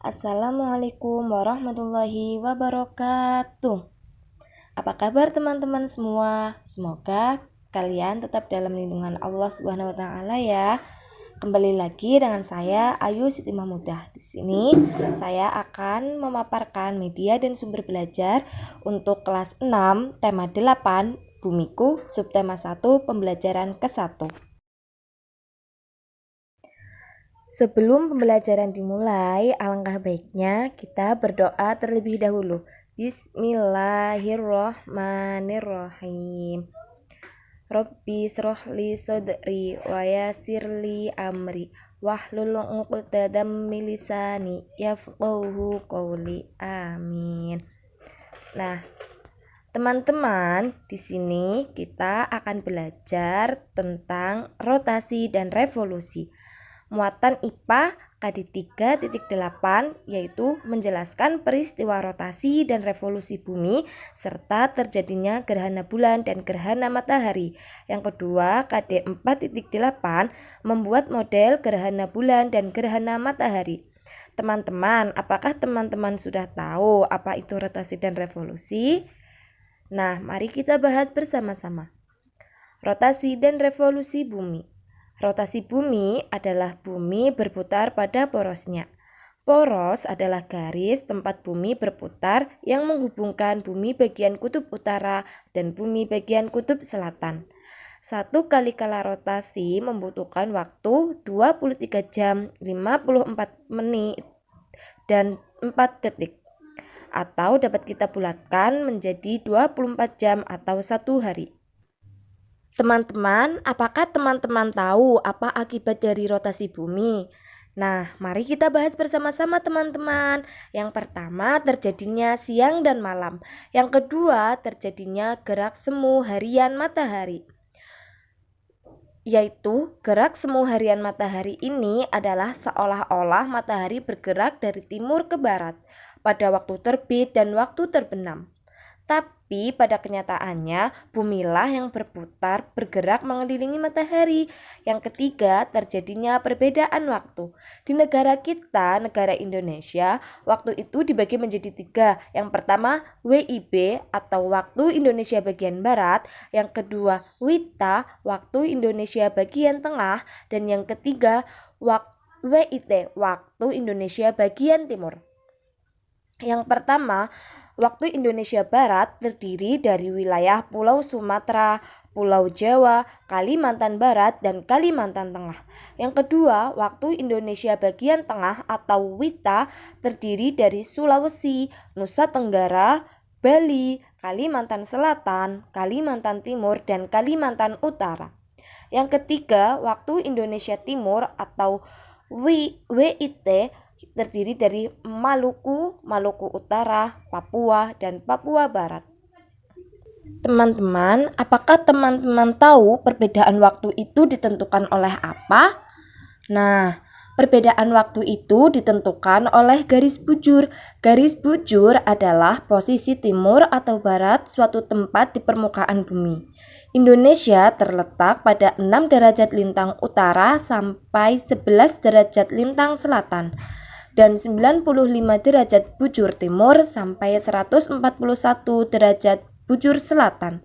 Assalamualaikum warahmatullahi wabarakatuh. Apa kabar teman-teman semua? Semoga kalian tetap dalam lindungan Allah Subhanahu wa taala ya. Kembali lagi dengan saya Ayu Siti Mahmudah. Di sini saya akan memaparkan media dan sumber belajar untuk kelas 6 tema 8 Bumiku subtema 1 pembelajaran ke-1. Sebelum pembelajaran dimulai, alangkah baiknya kita berdoa terlebih dahulu. Bismillahirrahmanirrahim. Rabbi srohli sodri wa yassirli amri wahlul 'uqdatam min lisani yafqahu qawli. Amin. Nah, teman-teman, di sini kita akan belajar tentang rotasi dan revolusi. Muatan IPA KD 3.8 yaitu menjelaskan peristiwa rotasi dan revolusi bumi serta terjadinya gerhana bulan dan gerhana matahari. Yang kedua KD 4.8 membuat model gerhana bulan dan gerhana matahari. Teman-teman, apakah teman-teman sudah tahu apa itu rotasi dan revolusi? Nah, mari kita bahas bersama-sama. Rotasi dan revolusi bumi. Rotasi bumi adalah bumi berputar pada porosnya. Poros adalah garis tempat bumi berputar yang menghubungkan bumi bagian kutub utara dan bumi bagian kutub selatan. Satu kali kala rotasi membutuhkan waktu 23 jam 54 menit dan 4 detik. Atau dapat kita bulatkan menjadi 24 jam atau 1 hari. Teman-teman, apakah teman-teman tahu apa akibat dari rotasi bumi? Nah, mari kita bahas bersama-sama teman-teman. Yang pertama, terjadinya siang dan malam. Yang kedua, terjadinya gerak semu harian matahari. Yaitu, gerak semu harian matahari ini adalah seolah-olah matahari bergerak dari timur ke barat pada waktu terbit dan waktu terbenam. Tapi pada kenyataannya bumilah yang bergerak mengelilingi matahari. Yang ketiga, terjadinya perbedaan waktu. Di negara kita, negara Indonesia, waktu itu dibagi menjadi 3. Yang pertama WIB atau waktu Indonesia bagian barat, yang kedua WITA, waktu Indonesia bagian tengah, dan yang ketiga WIT, waktu Indonesia bagian timur. Yang pertama, waktu Indonesia Barat terdiri dari wilayah Pulau Sumatera, Pulau Jawa, Kalimantan Barat, dan Kalimantan Tengah. Yang kedua, waktu Indonesia bagian tengah atau WITA terdiri dari Sulawesi, Nusa Tenggara, Bali, Kalimantan Selatan, Kalimantan Timur, dan Kalimantan Utara. Yang ketiga, waktu Indonesia Timur atau WIT terdiri dari Maluku, Maluku Utara, Papua, dan Papua Barat. Teman-teman, apakah teman-teman tahu perbedaan waktu itu ditentukan oleh apa? Nah, perbedaan waktu itu ditentukan oleh garis bujur. Garis bujur adalah posisi timur atau barat suatu tempat di permukaan bumi. Indonesia terletak pada 6 derajat lintang utara sampai 11 derajat lintang selatan. Dan 95 derajat bujur timur sampai 141 derajat bujur selatan.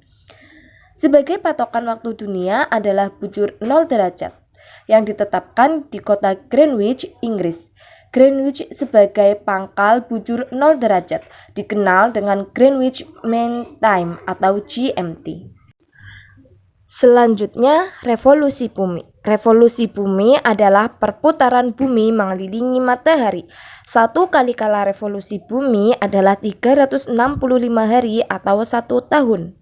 Sebagai patokan waktu dunia adalah bujur 0 derajat yang ditetapkan di kota Greenwich, Inggris. Greenwich sebagai pangkal bujur 0 derajat dikenal dengan Greenwich Mean Time atau GMT. Selanjutnya, revolusi bumi. Revolusi bumi adalah perputaran bumi mengelilingi matahari. Satu kali kala revolusi bumi adalah 365 hari atau 1 tahun.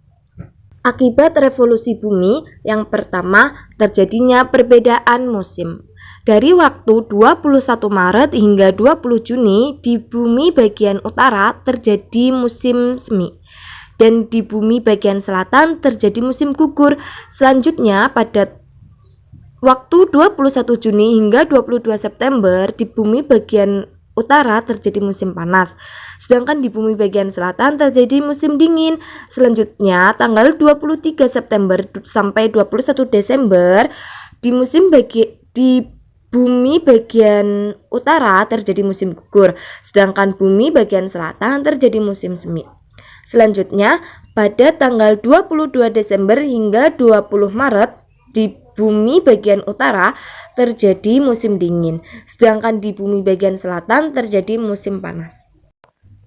Akibat revolusi bumi, yang pertama terjadinya perbedaan musim. Dari waktu 21 Maret hingga 20 Juni di bumi bagian utara terjadi musim semi. Dan di bumi bagian selatan terjadi musim gugur. Selanjutnya pada waktu 21 Juni hingga 22 September di bumi bagian utara terjadi musim panas. Sedangkan di bumi bagian selatan terjadi musim dingin. Selanjutnya tanggal 23 September sampai 21 Desember di bumi bagian utara terjadi musim gugur, sedangkan bumi bagian selatan terjadi musim semi. Selanjutnya, pada tanggal 22 Desember hingga 20 Maret di bumi bagian utara terjadi musim dingin, sedangkan di bumi bagian selatan terjadi musim panas.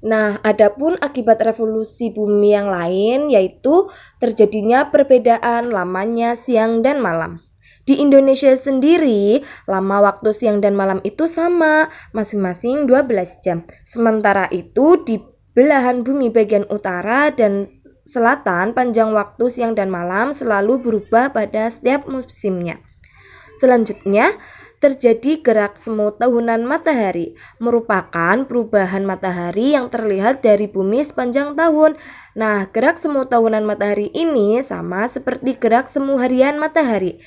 Nah, adapun akibat revolusi bumi yang lain yaitu terjadinya perbedaan lamanya siang dan malam. Di Indonesia sendiri, lama waktu siang dan malam itu sama, masing-masing 12 jam. Sementara itu di belahan bumi bagian utara dan selatan, panjang waktu siang dan malam selalu berubah pada setiap musimnya. Selanjutnya, terjadi gerak semu tahunan matahari, merupakan perubahan matahari yang terlihat dari bumi sepanjang tahun. Nah, gerak semu tahunan matahari ini sama seperti gerak semu harian matahari.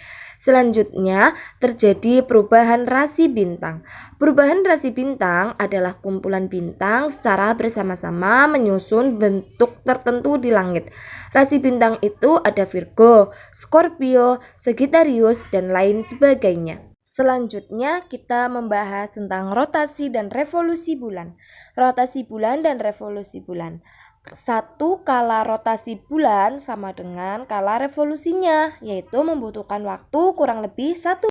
Selanjutnya, terjadi perubahan rasi bintang. Perubahan rasi bintang adalah kumpulan bintang secara bersama-sama menyusun bentuk tertentu di langit. Rasi bintang itu ada Virgo, Scorpio, Sagittarius, dan lain sebagainya. Selanjutnya kita membahas tentang rotasi dan revolusi bulan. Rotasi bulan dan revolusi bulan. Satu kala rotasi bulan sama dengan kala revolusinya, yaitu membutuhkan waktu kurang lebih 1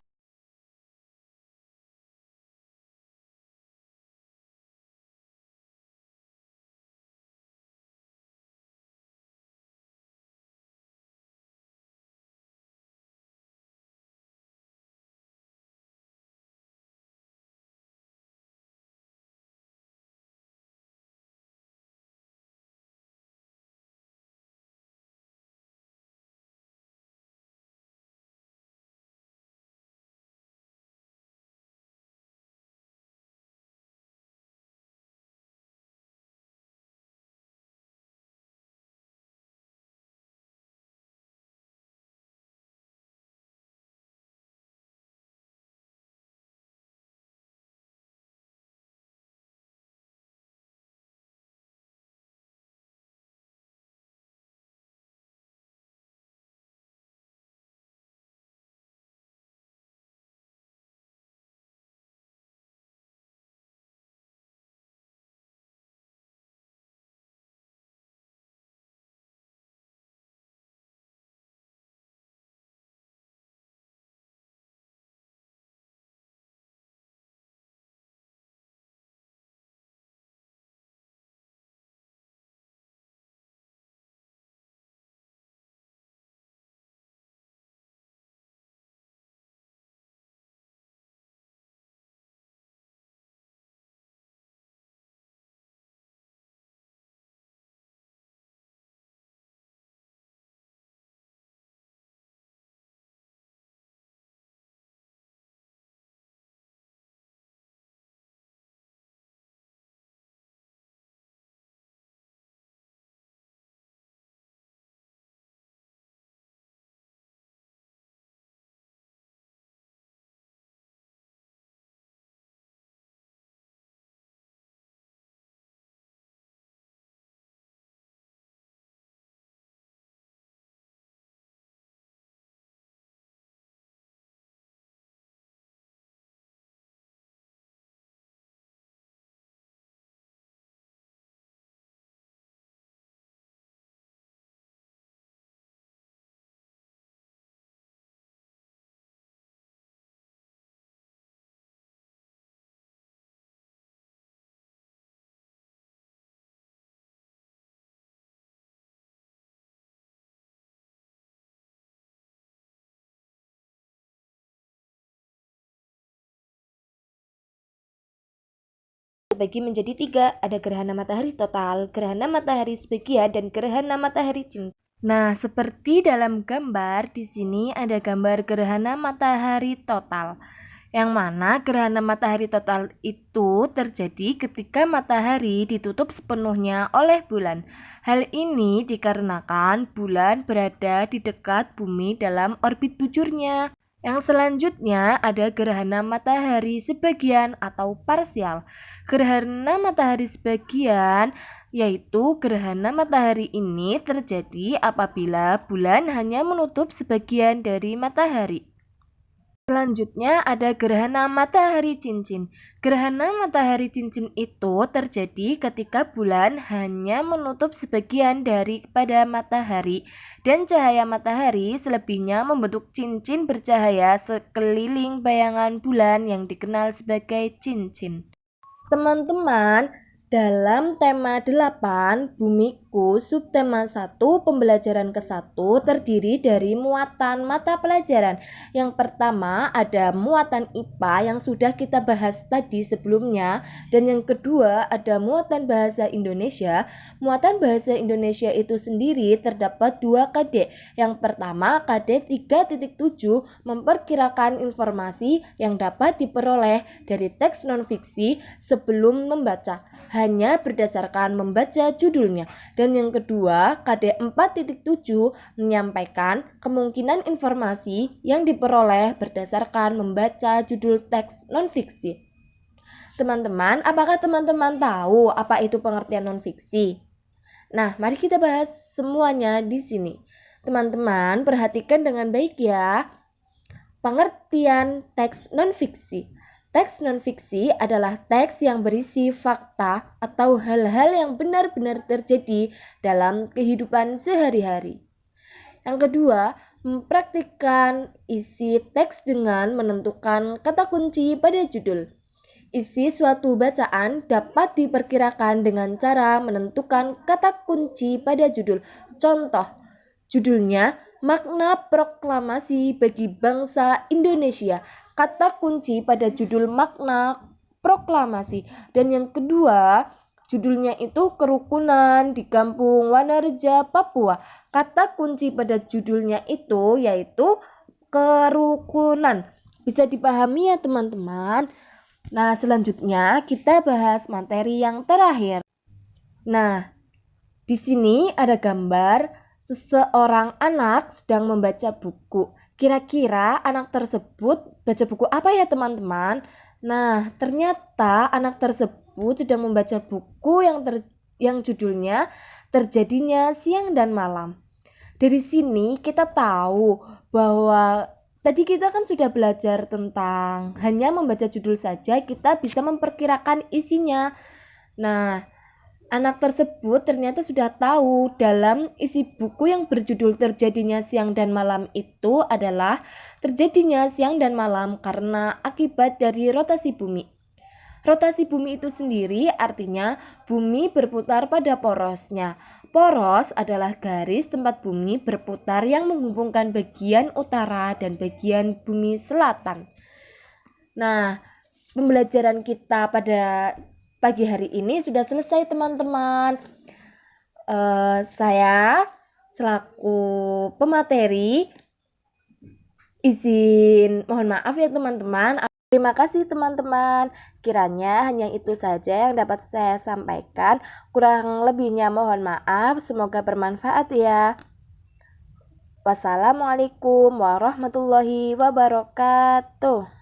dibagi menjadi 3, ada gerhana matahari total, gerhana matahari sebagian, dan gerhana matahari cincin. Nah, seperti dalam gambar di sini ada gambar gerhana matahari total. Yang mana gerhana matahari total itu terjadi ketika matahari ditutup sepenuhnya oleh bulan. Hal ini dikarenakan bulan berada di dekat bumi dalam orbit bujurnya. Yang selanjutnya ada gerhana matahari sebagian atau parsial. Gerhana matahari sebagian yaitu gerhana matahari ini terjadi apabila bulan hanya menutup sebagian dari matahari. Selanjutnya ada gerhana matahari cincin. Gerhana matahari cincin itu terjadi ketika bulan hanya menutup sebagian daripada matahari dan cahaya matahari selebihnya membentuk cincin bercahaya sekeliling bayangan bulan yang dikenal sebagai cincin. Teman-teman, dalam tema 8, Bumiku, subtema 1, pembelajaran ke-1 terdiri dari muatan mata pelajaran. Yang pertama ada muatan IPA yang sudah kita bahas tadi sebelumnya, dan yang kedua ada muatan bahasa Indonesia. Muatan bahasa Indonesia itu sendiri terdapat 2 KD. Yang pertama KD 3.7 memperkirakan informasi yang dapat diperoleh dari teks non-fiksi sebelum membaca hanya berdasarkan membaca judulnya. Dan yang kedua, KD 4.7 menyampaikan kemungkinan informasi yang diperoleh berdasarkan membaca judul teks non-fiksi. Teman-teman, apakah teman-teman tahu apa itu pengertian non-fiksi? Nah, mari kita bahas semuanya di sini. Teman-teman, perhatikan dengan baik ya. Pengertian teks non-fiksi. Teks non-fiksi adalah teks yang berisi fakta atau hal-hal yang benar-benar terjadi dalam kehidupan sehari-hari. Yang kedua, mempraktikkan isi teks dengan menentukan kata kunci pada judul. Isi suatu bacaan dapat diperkirakan dengan cara menentukan kata kunci pada judul. Contoh, judulnya Makna Proklamasi bagi Bangsa Indonesia. Kata kunci pada judul makna proklamasi. Dan yang kedua, judulnya itu Kerukunan di Kampung Wanareja, Papua. Kata kunci pada judulnya itu yaitu kerukunan. Bisa dipahami ya teman-teman? Nah, selanjutnya kita bahas materi yang terakhir. Nah, di sini ada gambar seseorang anak sedang membaca buku. Kira-kira anak tersebut baca buku apa ya teman-teman? Nah, ternyata anak tersebut sedang membaca buku yang judulnya Terjadinya Siang dan Malam. Dari sini kita tahu bahwa tadi kita kan sudah belajar tentang hanya membaca judul saja kita bisa memperkirakan isinya. Nah, anak tersebut ternyata sudah tahu dalam isi buku yang berjudul Terjadinya Siang dan Malam itu adalah terjadinya siang dan malam karena akibat dari rotasi bumi. Rotasi bumi itu sendiri artinya bumi berputar pada porosnya. Poros adalah garis tempat bumi berputar yang menghubungkan bagian utara dan bagian bumi selatan. Nah, pembelajaran kita pada pagi hari ini sudah selesai teman-teman. Saya selaku pemateri izin mohon maaf ya teman-teman. Terima kasih teman-teman. Kiranya hanya itu saja yang dapat saya sampaikan. Kurang lebihnya mohon maaf. Semoga bermanfaat ya. Wassalamualaikum warahmatullahi wabarakatuh.